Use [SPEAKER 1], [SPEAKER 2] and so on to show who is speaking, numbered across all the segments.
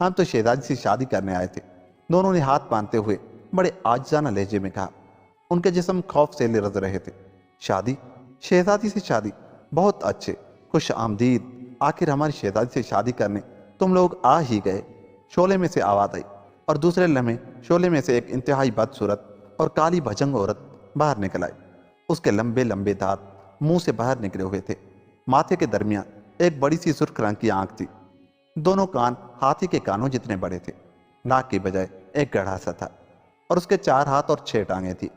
[SPEAKER 1] ہم تو شہزادی سے شادی کرنے آئے تھے، دونوں نے ہاتھ باندھتے ہوئے بڑے عاجزانہ لہجے میں کہا۔ ان کے جسم خوف سے لرز رہے تھے۔ شادی؟ شہزادی سے شادی؟ بہت اچھے، خوش آمدید، آخر ہماری شہزادی سے شادی کرنے تم لوگ آ ہی گئے۔ شعلے میں سے آواز آئی، اور دوسرے لمحے شعلے میں سے ایک انتہائی بدصورت اور کالی بھجنگ عورت باہر نکل آئی۔ اس کے لمبے لمبے دانت منہ سے باہر نکلے ہوئے تھے، ماتھے کے درمیان ایک بڑی سی سرخ رنگ کی آنکھ تھی، دونوں کان ہاتھی کے کانوں جتنے بڑے تھے، ناک کی بجائے ایک گڑھا سا تھا، اور اس کے 4 ہاتھ اور 6 ٹانگیں تھیں۔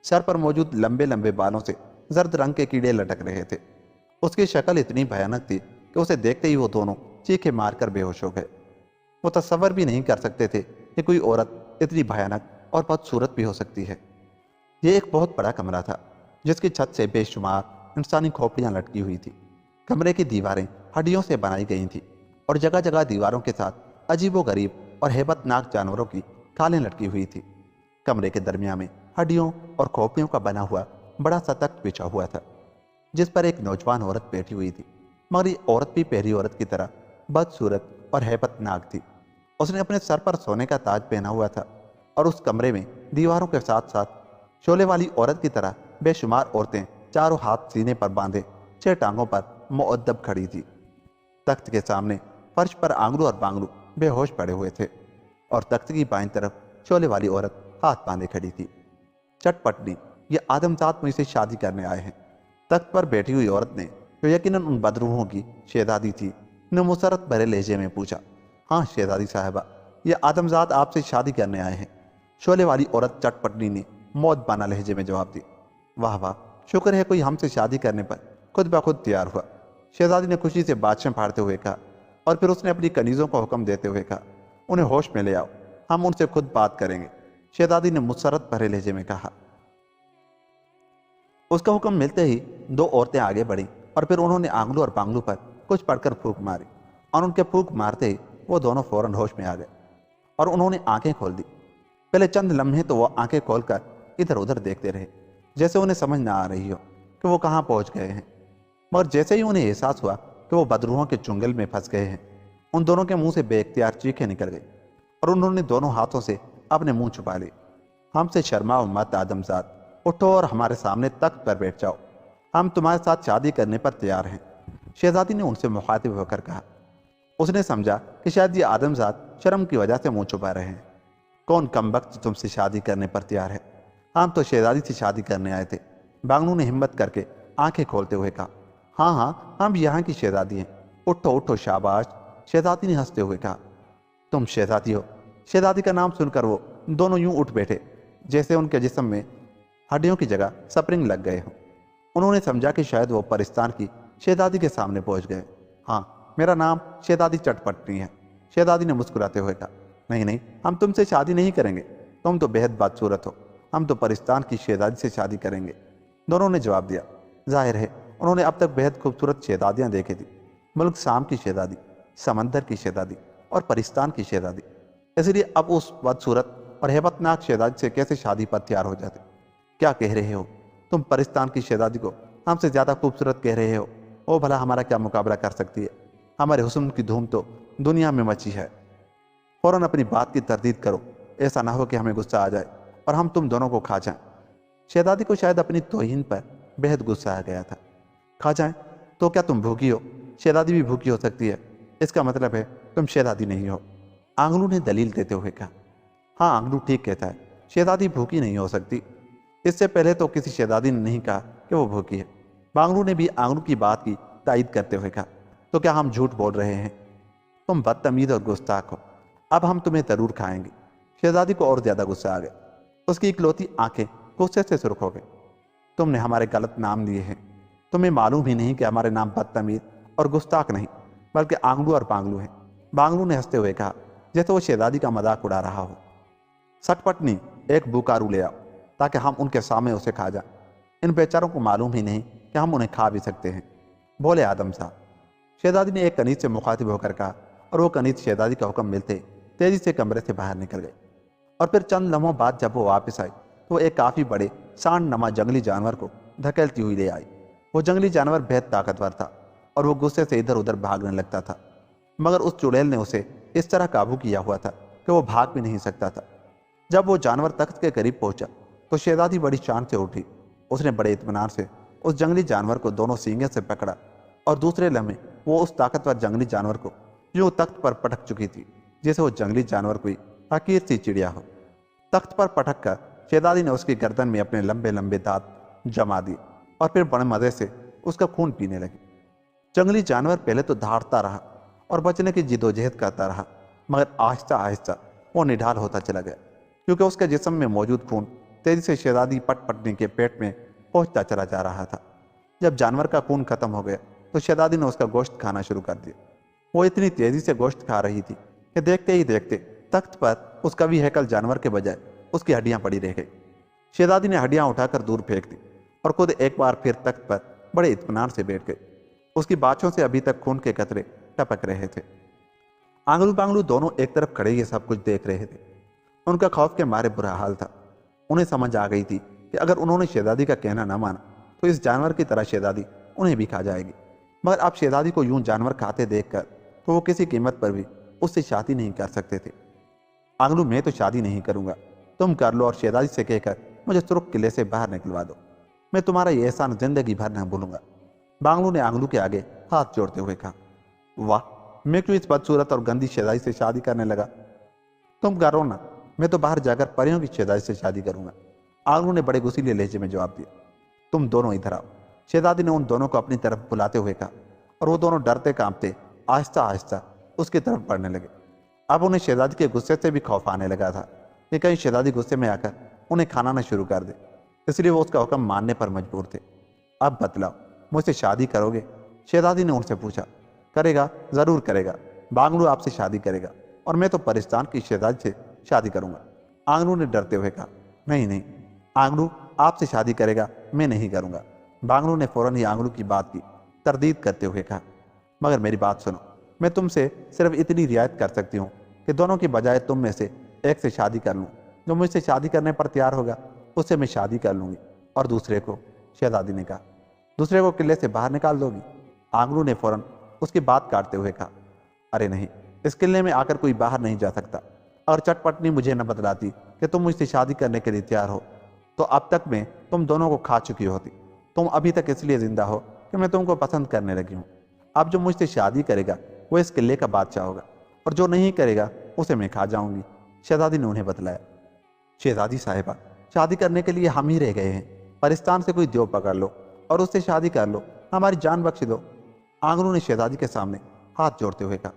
[SPEAKER 1] سر پر موجود لمبے لمبے بالوں سے زرد رنگ کے کیڑے لٹک رہے تھے۔ اس کی شکل اتنی بھیانک تھی کہ اسے دیکھتے ہی وہ دونوں چیخے مار کر بے ہوش ہو گئے۔ وہ تصور بھی نہیں کر سکتے تھے کہ کوئی عورت اتنی بھیانک اور بدصورت بھی ہو سکتی ہے۔ یہ ایک بہت بڑا کمرہ تھا جس کی چھت سے بے شمار انسانی کھوپڑیاں لٹکی ہوئی تھی۔ کمرے کی دیواریں ہڈیوں سے بنائی گئی تھیں، اور جگہ جگہ دیواروں کے ساتھ عجیب و غریب اور ہیبت ناک جانوروں کی کھالیں لٹکی ہوئی تھی۔ کمرے کے درمیان میں ہڈیوں اور کھوپڑیوں کا بنا ہوا بڑا سا تخت بچھا ہوا تھا، جس پر ایک نوجوان عورت بیٹھی ہوئی تھی، مگر یہ عورت بھی پہلی عورت کی طرح بدصورت اور ہیبت ناک تھی۔ اس نے اپنے سر پر سونے کا تاج پہنا ہوا تھا، اور اس کمرے میں دیواروں کے ساتھ ساتھ شعلے والی عورت کی طرح بے شمار عورتیں چاروں ہاتھ سینے پر باندھے 6 ٹانگوں پر مؤدب کھڑی تھی۔ تخت کے سامنے فرش پر آنگلو اور بانگلو بے ہوش پڑے ہوئے تھے، اور تخت کی بائیں طرف شعلے والی عورت ہاتھ باندھے کھڑی تھی۔ چٹ پٹنی، یہ آدم ذات مجھ سے شادی کرنے آئے ہیں۔ تخت پر بیٹھی ہوئی عورت نے، جو یقیناً ان بدروحوں کی شہزادی تھی، نے مسرت بھرے لہجے میں پوچھا۔ ہاں شہزادی صاحبہ، یہ آدم ذات آپ سے شادی کرنے آئے ہیں۔ شعلے والی عورت چٹ پٹنی نے موت بانا لہجے میں جواب دیا۔ واہ واہ، شکر ہے کوئی ہم سے شادی کرنے پر خود بخود تیار ہوا، شہزادی نے خوشی سے بادشاہ پھاڑتے ہوئے کہا، اور پھر اس نے اپنی کنیزوں کو حکم دیتے ہوئے کہا، انہیں ہوش میں لے آؤ، ہم ان سے خود بات کریں گے۔ شہزادی نے مسرت بھرے لہجے میں کہا۔ اس کا حکم ملتے ہی 2 عورتیں آگے بڑھیں، اور پھر انہوں نے آنگلوں اور بانگلوں پر کچھ پڑھ کر پھونک ماری، اور ان کے پھونک مارتے ہی وہ دونوں فوراً ہوش میں آ گئے، اور انہوں نے آنکھیں کھول دی۔ پہلے چند لمحے تو وہ آنکھیں کھول کر ادھر ادھر دیکھتے رہے، جیسے انہیں سمجھ نہ آ رہی ہو کہ وہ کہاں پہنچ گئے ہیں، مگر جیسے ہی انہیں احساس ہوا کہ وہ بدروحوں کے چنگل میں پھنس گئے ہیں، ان دونوں کے منہ سے بے اختیار چیخیں نکل گئی، اور انہوں نے دونوں ہاتھوں سے اپنے منہ چھپا لیے۔ ہم سے شرماؤ مت آدم ذات، اٹھو اور ہمارے سامنے تخت پر بیٹھ جاؤ، ہم تمہارے ساتھ شادی کرنے پر تیار ہیں، شہزادی نے ان سے مخاطب ہو کر کہا۔ اس نے سمجھا کہ شاید یہ آدم ذات شرم کی وجہ سے منہ چھپا رہے ہیں۔ کون کم وقت تم سے شادی کرنے پر تیار ہے؟ ہم تو شہزادی سے شادی کرنے آئے تھے، بانگلو نے ہمت کر کے آنکھیں کھولتے ہوئے کہا۔ ہاں ہاں، ہم یہاں کی شہزادی ہیں، اٹھو اٹھو شاباش، شہزادی نے ہنستے ہوئے کہا۔ تم شہزادی ہو؟ شہزادی کا نام سن کر وہ دونوں یوں اٹھ بیٹھے جیسے ان کے جسم میں ہڈیوں کی جگہ سپرنگ لگ گئے ہوں۔ انہوں نے سمجھا کہ شاید وہ پرستان کی شہزادی کے سامنے پہنچ گئے۔ ہاں، میرا نام شہزادی چٹ پٹنی ہے، شہزادی نے مسکراتے ہوئے کہا۔ نہیں نہیں، ہم تم سے شادی نہیں کریں گے، تم تو بہت بدصورت ہو، ہم تو پرستان کی شہزادی سے شادی کریں گے، دونوں نے جواب دیا۔ ظاہر ہے انہوں نے اب تک بہت خوبصورت شہزادیاں دیکھی تھی، ملک شام کی شہزادی، سمندر کی شہزادی اور پرستان کی شہزادی، اس لیے اب اس بدصورت اور ہیبت ناک شہزادی سے کیسے شادی پر تیار ہو جاتے؟ کیا کہہ رہے ہو؟ تم پرستان کی شہزادی کو ہم سے زیادہ خوبصورت کہہ رہے ہو؟ وہ بھلا ہمارا کیا مقابلہ کر سکتی ہے؟ ہمارے حسن کی دھوم تو دنیا میں مچی ہے۔ فوراً اپنی بات کی تردید کرو، ایسا نہ ہو کہ ہمیں غصہ آ جائے اور ہم تم دونوں کو کھا جائیں۔ شہزادی کو شاید اپنی توہین پر بہت غصہ آ گیا تھا۔ کھا جائیں؟ تو کیا تم بھوکی ہو؟ شہزادی بھی بھوکی ہو سکتی ہے، اس کا مطلب ہے تم شہزادی نہیں ہو، آنگلو نے دلیل دیتے ہوئے کہا۔ ہاں، آنگلو ٹھیک کہتا ہے، شہزادی بھوکی نہیں ہو سکتی، اس سے پہلے تو کسی شہزادی نے نہیں کہا کہ وہ بھوکی ہے۔ بانگلو نے بھی آنگلو کی بات کی تائید کرتے ہوئے کہا۔ تو کیا ہم جھوٹ بول رہے ہیں؟ تم بدتمیز اور گستاخ ہو، اب ہم تمہیں ضرور کھائیں گے۔ شہزادی کو اور زیادہ غصہ آ گیا، اس کی اکلوتی آنکھیں غصے سے سرخ ہو گئی۔ تم نے ہمارے غلط نام لیے ہیں، تمہیں معلوم ہی نہیں کہ ہمارے نام بدتمیز اور گستاخ نہیں بلکہ آنگلو اور بانگلو ہیں، بانگلو نے ہنستے ہوئے کہا جیسے وہ شہزادی کا مذاق اڑا رہا ہو۔ سٹ پٹنی، ایک بوکارو لے آؤ تاکہ ہم ان کے سامنے اسے کھا جائیں، ان بیچاروں کو معلوم ہی نہیں کہ ہم انہیں کھا بھی سکتے ہیں، بولے آدم صاحب۔ شہزادی نے ایک کنیز سے مخاطب ہو کر کہا، اور وہ کنیز شہزادی کا حکم ملتے تیزی سے کمرے سے باہر نکل گئی۔ اور پھر چند لمحوں بعد جب وہ واپس آئی تو وہ ایک کافی بڑے سانڈ نما جنگلی جانور کو دھکیلتی ہوئی لے آئی۔ وہ جنگلی جانور بہت طاقتور تھا اور وہ غصے سے ادھر ادھر بھاگنے لگتا تھا، مگر اس چڑیل نے اسے اس طرح قابو کیا ہوا تھا کہ وہ بھاگ بھی نہیں سکتا تھا۔ جب وہ جانور تخت کے قریب پہنچا تو شہزادی بڑی شان سے اٹھی۔ اس نے بڑے اطمینان سے اس جنگلی جانور کو دونوں سینگے سے پکڑا اور دوسرے لمحے وہ اس طاقتور جنگلی جانور کو جو تخت پر پٹک چکی تھی جیسے وہ جنگلی جانور کوئی حقیر سی چڑیا ہو۔ تخت پر پٹک کر شہزادی نے اس کی گردن میں اپنے لمبے لمبے دانت جما دیے اور پھر بڑے مزے سے اس کا خون پینے لگی۔ جنگلی جانور پہلے تو دھاڑتا رہا اور بچنے کی جدوجہد کرتا رہا، مگر آہستہ آہستہ وہ نڈھال ہوتا چلا گیا، کیونکہ اس کے جسم میں موجود خون تیزی سے شہزادی پٹ پٹنی کے پیٹ میں پہنچتا چلا جا رہا تھا۔ جب جانور کا خون ختم ہو گیا تو شہزادی نے اس کا گوشت کھانا شروع کر دیا۔ وہ اتنی تیزی سے گوشت کھا رہی تھی کہ دیکھتے ہی دیکھتے تخت پر اس قوی ہیکل جانور کے بجائے اس کی ہڈیاں پڑی رہ گئی۔ شہزادی نے ہڈیاں اٹھا کر دور پھینک دی اور خود ایک بار پھر تخت پر بڑے اطمینان سے بیٹھ گئی۔ اس کی باچھوں سے ابھی تک خون کے قطرے ٹپک رہے تھے۔ آنگلو پانگلو دونوں ایک طرف کھڑے یہ سب کچھ دیکھ رہے تھے۔ ان کا خوف کے مارے برا حال تھا۔ انہیں سمجھ آ گئی تھی کہ اگر انہوں نے شہزادی کا کہنا نہ مانا تو اس جانور کی طرح شہزادی انہیں بھی کھا جائے گی، مگر اب شہزادی کو یوں جانور کھاتے دیکھ کر تو وہ کسی قیمت پر بھی اس سے شادی نہیں کر سکتے تھے۔ آنگلو میں تو شادی نہیں کروں گا، تم کر لو اور شہزادی سے کہہ کر مجھے سرخ قلعے سے باہر نکلوا دو، میں تمہارا یہ احسان زندگی بھر نہ بھولوں گا۔ بانگلو نے آنگلو کے آگے ہاتھ جوڑتے ہوئے کہا، واہ، میں کیوں اس بدصورت اور گندی شہزادی سے شادی کرنے لگا؟ تم کرو نا، میں تو باہر جا کر پریوں کی شہزادی سے شادی کروں گا۔ آنگلو نے بڑے غصیلے لہجے میں جواب دیا۔ تم دونوں ادھر آؤ، شہزادی نے ان دونوں کو اپنی طرف بلاتے ہوئے کہا، اور وہ دونوں ڈرتے کانپتے آہستہ آہستہ اس کی طرف بڑھنے لگے۔ اب انہیں شہزادی کے غصے سے بھی خوف آنے لگا تھا کہ کہیں شہزادی غصے میں آ کر انہیں کھانا نہ شروع کر دے، اس لیے وہ اس کا حکم ماننے پر مجبور تھے۔ اب بتلاؤ، مجھ سے شادی کرو گے؟ شہزادی نے ان سے پوچھا۔ کرے گا، ضرور کرے گا، بانگلو آپ سے شادی کرے گا اور میں تو پرستان کی شہزادی سے شادی کروں گا۔ آنگلو نے ڈرتے ہوئے کہا، نہیں نہیں، آنگلو آپ سے شادی کرے گا، میں نہیں کروں گا۔ بانگلو نے فوراً ہی آنگلو کی بات کی تردید کرتے ہوئے کہا، مگر میری بات سنو، میں تم سے صرف اتنی رعایت کر سکتی ہوں کہ دونوں کی بجائے تم میں سے ایک سے شادی کر لوں۔ جو مجھ سے شادی کرنے پر تیار ہوگا اس سے میں شادی کر لوں گی، اور دوسرے کو، شہزادی نے کہا، دوسرے کو قلعے سے باہر نکال دو گی؟ آنگلو نے فوراً اس کی بات کاٹتے ہوئے کہا، ارے نہیں، اس قلعے میں آ کر کوئی باہر نہیں جا سکتا، اور چٹ پٹنی مجھے نہ بتلاتی کہ تم مجھ سے شادی کرنے کے لیے تیار ہو تو اب تک میں تم دونوں کو کھا چکی ہوتی۔ تم ابھی تک اس لیے زندہ ہو کہ میں تم کو پسند کرنے لگی ہوں۔ اب جو مجھ سے شادی کرے گا وہ اس قلعے کا بادشاہ ہوگا، اور جو نہیں کرے گا اسے میں کھا جاؤں گی، شہزادی نے انہیں بتلایا۔ شہزادی صاحبہ، شادی کرنے کے لیے ہم ہی رہ گئے ہیں، پرستان سے کوئی دیو پکڑ لو اور اس سے شادی کر لو، ہماری جان بخش دو۔ آنگلو نے شہزادی کے سامنے ہاتھ جوڑتے ہوئے کہا،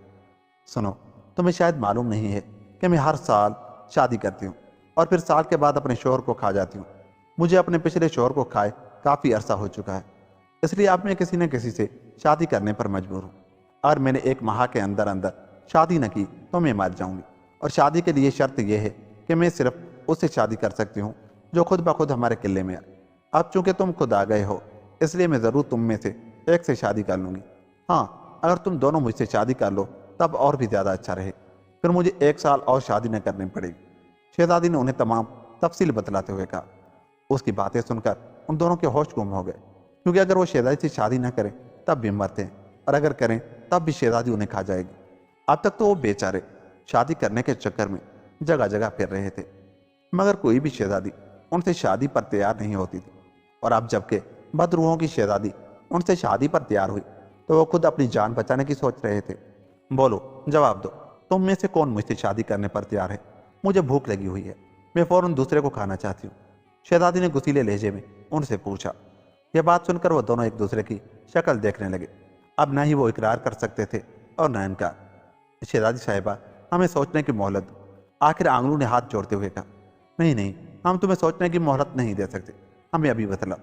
[SPEAKER 1] سنو، تمہیں شاید معلوم نہیں ہے کہ میں ہر سال شادی کرتی ہوں اور پھر سال کے بعد اپنے شوہر کو کھا جاتی ہوں۔ مجھے اپنے پچھلے شوہر کو کھائے کافی عرصہ ہو چکا ہے، اس لیے اب میں کسی نہ کسی سے شادی کرنے پر مجبور ہوں۔ اگر میں نے 1 ماہ کے اندر اندر شادی نہ کی تو میں مر جاؤں گی، اور شادی کے لیے شرط یہ ہے کہ میں صرف اس سے شادی کر سکتی ہوں جو خود بخود ہمارے قلعے میں آئے۔ اب چونکہ تم خود آ گئے ہو اس لیے میں ضرور تم میں سے ایک سے شادی کر لوں گی۔ ہاں، اگر تم دونوں مجھ سے شادی کر لو تب اور بھی زیادہ اچھا رہے، پھر مجھے 1 سال اور شادی نہ کرنی پڑے گی۔ شہزادی نے انہیں تمام تفصیل بتلاتے ہوئے کہا۔ اس کی باتیں سن کر ان دونوں کے ہوش گم ہو گئے، کیونکہ اگر وہ شہزادی سے شادی نہ کریں تب بھی مرتے ہیں، اور اگر کریں تب بھی شہزادی انہیں کھا جائے گی۔ اب تک تو وہ بیچارے شادی کرنے کے چکر میں جگہ جگہ پھر رہے تھے، مگر کوئی بھی شہزادی ان سے شادی پر تیار نہیں ہوتی تھی، اور اب جب کہ بدروحوں کی شہزادی ان سے شادی پر تیار ہوئی تو وہ خود اپنی جان بچانے کی سوچ رہے تھے۔ بولو، جواب دو، تم میں سے کون مجھ سے شادی کرنے پر تیار ہے؟ مجھے بھوک لگی ہوئی ہے، میں فوراً دوسرے کو کھانا چاہتی ہوں، شہزادی نے غصیلے لہجے میں ان سے پوچھا۔ یہ بات سن کر وہ دونوں ایک دوسرے کی شکل دیکھنے لگے۔ اب نہ ہی وہ اقرار کر سکتے تھے اور نہ انکار۔ شہزادی صاحبہ، ہمیں سوچنے کی مہلت دو، آخر آنگلو نے ہاتھ جوڑتے ہوئے کہا۔ نہیں نہیں، ہم تمہیں سوچنے کی مہلت نہیں دے سکتے، ہمیں ابھی بتلاؤ،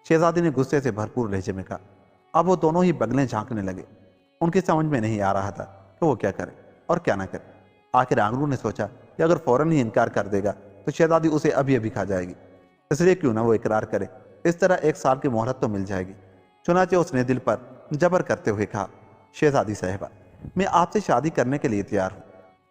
[SPEAKER 1] شہزادی نے غصے سے بھرپور لہجے میں کہا۔ اب وہ دونوں ہی بگلیں جھانکنے لگے۔ ان کی سمجھ میں نہیں آ رہا تھا کہ وہ کیا کرے اور کیا نہ کرے۔ آخر آنگلو نے سوچا کہ اگر فوراً ہی انکار کر دے گا تو شہزادی اسے ابھی ابھی کھا جائے گی، اس لیے کیوں نہ وہ اقرار کرے، اس طرح 1 سال کی مہلت تو مل جائے گی۔ چنانچہ اس نے دل پر جبر کرتے ہوئے کہا، شہزادی صاحبہ، میں آپ سے شادی کرنے کے لیے تیار ہوں۔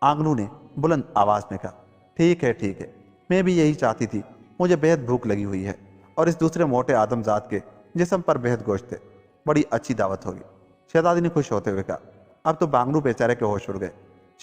[SPEAKER 1] آنگلو نے بلند آواز میں کہا، ٹھیک ہے ٹھیک ہے، میں بھی یہی چاہتی تھی، مجھے بہت بھوک لگی ہوئی ہے، اور اس دوسرے موٹے آدم ذات کے جسم پر بہت گوشت ہے، بڑی اچھی دعوت ہوگی۔ شہزادی نے خوش ہوتے ہوئے کہا۔ اب تو بانگلو بیچارے کے ہوش اڑ گئے۔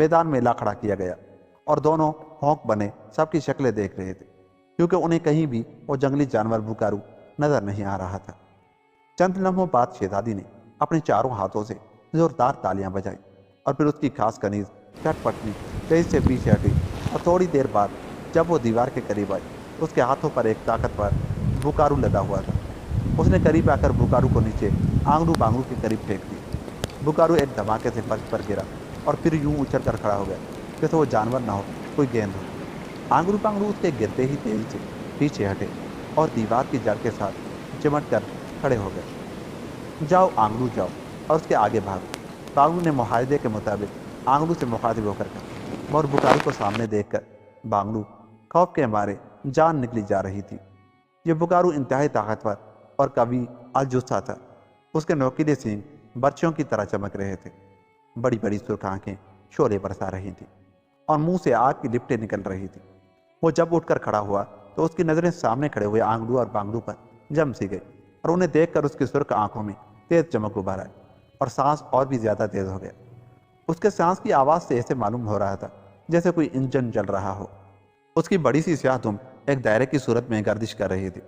[SPEAKER 1] میدان میں لا کھڑا کیا گیا اور دونوں ہونک بنے سب کی شکلیں دیکھ رہے تھے، کیونکہ انہیں کہیں بھی وہ جنگلی جانور بکارو نظر نہیں آ رہا تھا۔ چند لمحوں بعد شہزادی نے اپنے چاروں ہاتھوں سے زوردار تالیاں بجائیں اور پھر اس کی خاص کنیز چٹ پٹنی تیز سے پیچھے ہٹی، اور تھوڑی دیر بعد جب وہ دیوار کے قریب آئی تو اس کے ہاتھوں پر ایک طاقتور بکارو لدا ہوا تھا۔ اس نے قریب آ کر بکارو کو نیچے آنگڑو بانگڑو کے قریب پھینک دیا۔ بکارو ایک دھماکے سے فرش پر گرا اور پھر یوں اچھل کر کھڑا ہو گیا جیسے وہ جانور نہ ہو، کوئی گیند ہو۔ آنگڑو بانگڑو اس کے گرتے ہی تیزی سے پیچھے ہٹے اور دیوار کی جڑ کے ساتھ چمٹ کر کھڑے ہو گئے۔ جاؤ آنگڑو جاؤ، اور اس کے آگے بھاگو، بانگڑو نے معاہدے کے مطابق آنگڑو سے مخاطب ہو کر کہا، اور بکارو کو سامنے دیکھ کر بانگڑو خوف کے مارے جان نکلی جا رہی تھی۔ یہ بکارو انتہائی طاقتور اور قوی الجثہ تھا۔ اس کے نوکیلے سینگ برچھوں کی طرح چمک رہے تھے، بڑی بڑی سرخ آنکھیں شعلے برسا رہی تھیں اور منہ سے آگ کی لپٹیں نکل رہی تھیں۔ وہ جب اٹھ کر کھڑا ہوا تو اس کی نظریں سامنے کھڑے ہوئے آنگڑو اور بانگڑو پر جم سی گئی، اور انہیں دیکھ کر اس کی سرخ آنکھوں میں تیز چمک ابھر آئی اور سانس اور بھی زیادہ تیز ہو گیا۔ اس کے سانس کی آواز سے ایسے معلوم ہو رہا تھا جیسے کوئی انجن چل رہا ہو۔ اس کی بڑی سی سیاہ دم ایک دائرے کی صورت میں گردش کر رہی تھی۔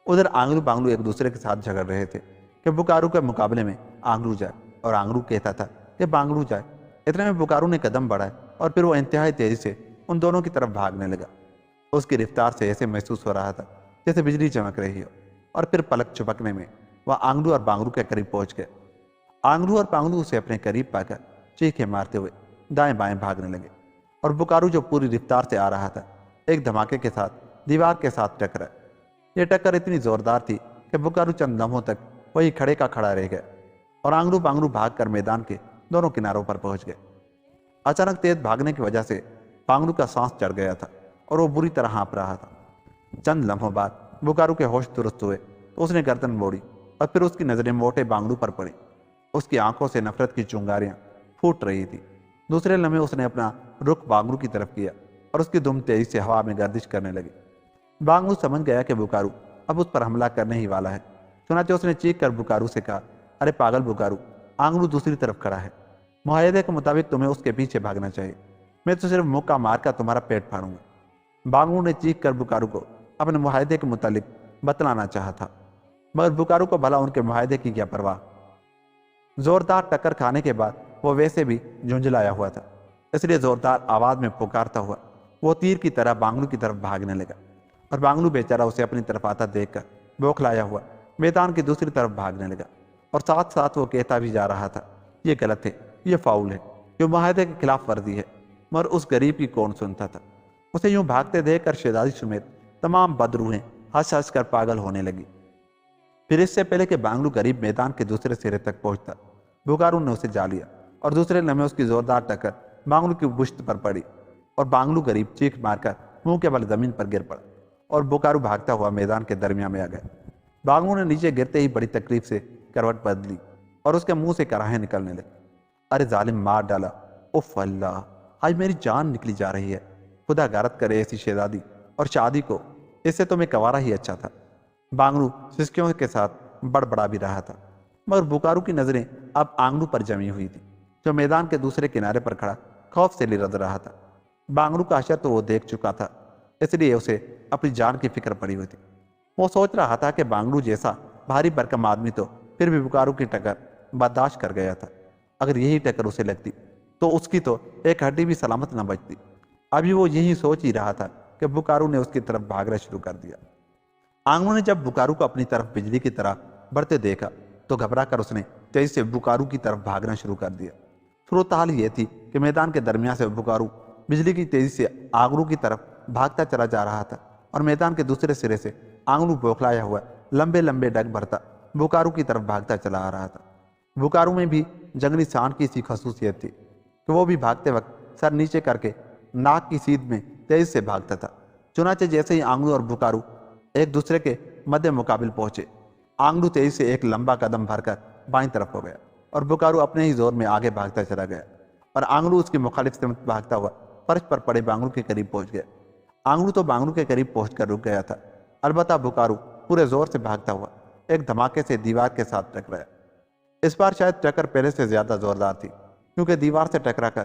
[SPEAKER 1] ادھر آنگڑو بانگڑو ایک دوسرے کے ساتھ جھگڑ رہے تھے کہ بکارو کے مقابلے میں آنگڑو جائے، اور آنگڑو کہتا تھا کہ بانگڑو جائے۔ اتنے میں بکارو نے قدم بڑھائے اور پھر وہ انتہائی تیزی سے ان دونوں کی طرف بھاگنے لگا۔ اس کی رفتار سے ایسے محسوس ہو رہا تھا جیسے بجلی چمک رہی ہو، اور پھر پلک چھپکنے میں وہ آنگڑو اور بانگڑو کے قریب پہنچ گئے۔ آنگڑو اور بانگڑو اسے اپنے قریب پا کر چیخیں مارتے ہوئے دائیں بائیں بھاگنے لگے، اور بکارو جو پوری رفتار سے آ رہا تھا ایک دھماکے کے ساتھ دیوار کے ساتھ ٹکرا۔ یہ ٹکر اتنی زوردار تھی کہ بکارو چند لمحوں تک وہی کھڑے کا کھڑا رہ گیا، اور آنگڑو بانگڑو بھاگ کر میدان کے دونوں کناروں پر پہنچ گئے۔ اچانک تیز بھاگنے کی وجہ سے بانگڑو کا سانس چڑھ گیا تھا اور وہ بری طرح ہانپ رہا تھا۔ چند لمحوں بعد بکارو کے ہوش درست ہوئے تو اس نے گردن موڑی اور پھر اس کی نظریں موٹے بانگڑو پر پڑی۔ اس کی آنکھوں سے نفرت کی چنگاریاں پھوٹ رہی تھی۔ دوسرے لمحے اس نے اپنا رخ بانگڑو کی طرف کیا اور اس کی دم تیزی سے ہوا میں گردش کرنے لگی۔ بانگڑو سمجھ گیا کہ بکارو اب اس پر حملہ کرنے ہی والا ہے، چنانچہ اس نے چیخ کر بکارو سے کہا، ارے پاگل بکارو، آنگڑو دوسری طرف کھڑا ہے، معاہدے کے مطابق تمہیں اس کے پیچھے بھاگنا چاہیے، میں تو صرف مکہ مار کر تمہارا پیٹ پھاڑوں گا۔ بانگڑو نے چیخ کر بکارو کو اپنے معاہدے کے متعلق بتلانا چاہا تھا، مگر بکارو کو بھلا ان کے معاہدے کی کیا پرواہ۔ زوردار ٹکر کھانے کے بعد وہ ویسے بھی جھنجھلایا ہوا تھا، اس لیے زوردار آواز میں پکارتا ہوا وہ تیر کی طرح بانگڑو کی طرف بھاگنے لگا، اور بانگڑو بیچارہ اسے اپنی طرف آتا دیکھ کر بوکھلایا ہوا میدان کی دوسری طرف بھاگنے لگا، اور ساتھ ساتھ وہ کہتا بھی جا رہا تھا، یہ غلط ہے، یہ فاؤل ہے، یہ معاہدے کے خلاف ورزی ہے، مگر اس غریب کی کون سنتا تھا۔ اسے یوں بھاگتے دیکھ کر شہزادی سمیت تمام بدروحیں ہنس ہنس کر پاگل ہونے لگی۔ پھر اس سے پہلے کہ بانگڑو غریب میدان کے دوسرے سرے تک پہنچتا، بکارو نے اسے جا لیا، اور دوسرے لمحے اس کی زوردار ٹکر بانگڑو کی پشت پر پڑی اور بانگڑو غریب چیخ مار کر منہ کے بل زمین پر گر پڑا، اور بکارو بھاگتا ہوا میدان کے درمیان میں آ گیا۔ بانگڑو نے نیچے گرتے ہی بڑی تکلیف سے کروٹ بدلی اور اس کے منہ سے کراہیں نکلنے لگی۔ ارے ظالم، مار ڈالا، اف اللہ، آج میری جان نکلی جا رہی ہے، خدا غارت کرے ایسی شہزادی اور شادی کو، اس سے تو میں کنوارا ہی اچھا تھا۔ بانگڑو سسکیوں کے ساتھ بڑبڑا بھی رہا تھا، مگر بکارو کی نظریں اب آنگڑو پر جمی ہوئی تھی، جو میدان کے دوسرے کنارے پر کھڑا خوف سے لرز رہا تھا۔ بانگڑو کا حشر تو وہ دیکھ چکا تھا، اس لیے اسے اپنی جان کی فکر پڑی ہوئی تھی۔ وہ سوچ رہا تھا کہ بانگڑو جیسا بھاری بھرکم آدمی تو پھر بھی بکارو کی ٹکر برداشت کر گیا تھا، اگر یہی ٹکر اسے لگتی تو اس کی تو ایک ہڈی بھی سلامت نہ بچتی۔ ابھی وہ یہی سوچ ہی رہا تھا کہ بکارو نے اس کی طرف بھاگنا شروع کر دیا۔ آنگڑو نے جب بکارو کو اپنی طرف بجلی کی طرح بڑھتے دیکھا تو گھبرا کر اس نے تیزی سے بکارو کی طرف بھاگنا شروع کر دیا۔ صورتحال یہ تھی کہ میدان کے درمیان سے بکارو بجلی کی تیزی سے آنگڑو کی طرف بھاگتا چلا جا رہا تھا، اور میدان کے دوسرے سرے سے آنگڑو بوکھلایا ہوا لمبے لمبے ڈگ بھرتا بکارو کی طرف بھاگتا چلا آ رہا تھا۔ بکارو میں بھی جنگلی سانڈ کی سی خصوصیت تھی کہ وہ بھی بھاگتے وقت سر نیچے کر کے ناک کی سیدھ میں تیزی سے بھاگتا تھا۔ چنانچہ جیسے ہی آنگڑو اور بکارو ایک دوسرے کے مد مقابل پہنچے، آنگڑو تیزی سے ایک لمبا قدم بھر کر بائیں طرف ہو گیا، اور بکارو اپنے ہی زور میں آگے بھاگتا چلا گیا، اور آنگڑو اس کی مخالف سمت بھاگتا ہوا فرش پر پڑے بانگڑو کے قریب پہنچ گیا۔ آنگڑو تو بانگڑو کے قریب پہنچ کر رک گیا تھا، البتہ بکارو پورے زور سے بھاگتا ہوا ایک دھماکے سے دیوار کے ساتھ ٹکرایا۔ اس بار شاید ٹکر پہلے سے زیادہ زوردار تھی، کیونکہ دیوار سے ٹکرا کر